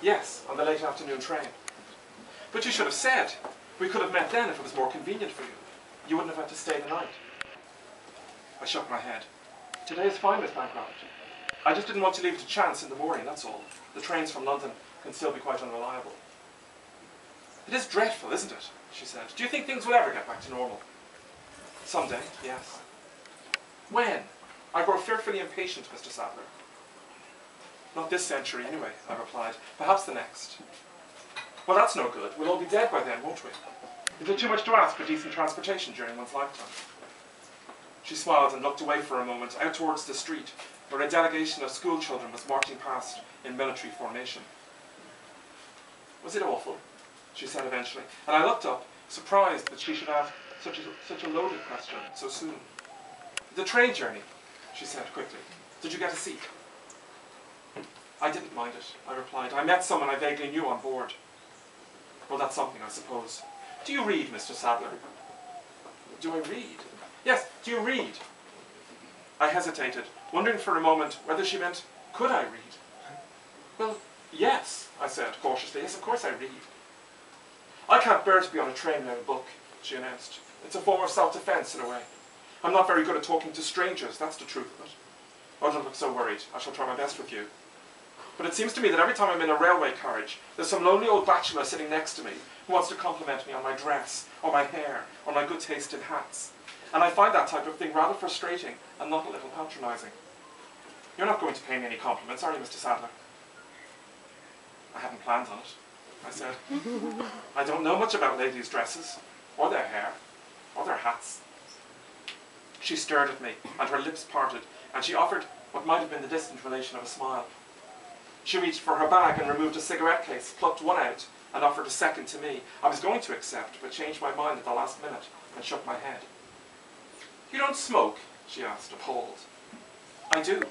Yes, on the late afternoon train. But you should have said. We could have met then if it was more convenient for you. You wouldn't have had to stay the night. I shook my head. Today is fine, Miss Bancroft. I just didn't want to leave it to chance in the morning, that's all. The trains from London can still be quite unreliable. It is dreadful, isn't it? She said. Do you think things will ever get back to normal? Someday, yes. When? I grow fearfully impatient, Mr. Sadler. Not this century, anyway, I replied. Perhaps the next. Well, that's no good. We'll all be dead by then, won't we? Is it too much to ask for decent transportation during one's lifetime? She smiled and looked away for a moment, out towards the street, where a delegation of school children was marching past in military formation. Was it awful? She said eventually, and I looked up, surprised that she should ask such a loaded question so soon. The train journey, she said quickly. Did you get a seat? I didn't mind it, I replied. I met someone I vaguely knew on board. Well, that's something, I suppose. Do you read, Mr. Sadler? Do I read? Yes, do you read? I hesitated, wondering for a moment whether she meant, could I read? Well, yes, I said cautiously. Yes, of course I read. I can't bear to be on a train without a book, she announced. It's a form of self-defense in a way. I'm not very good at talking to strangers, that's the truth of it. Oh, don't look so worried. I shall try my best with you. But it seems to me that every time I'm in a railway carriage, there's some lonely old bachelor sitting next to me who wants to compliment me on my dress, or my hair, or my good taste in hats. And I find that type of thing rather frustrating and not a little patronising. You're not going to pay me any compliments, are you, Mr. Sadler? I hadn't planned on it, I said. I don't know much about ladies' dresses, or their hair, or their hats. She stared at me, and her lips parted, and she offered what might have been the distant relation of a smile. She reached for her bag and removed a cigarette case, plucked one out, and offered a second to me. I was going to accept, but changed my mind at the last minute, and shook my head. You don't smoke? She asked, appalled. I do.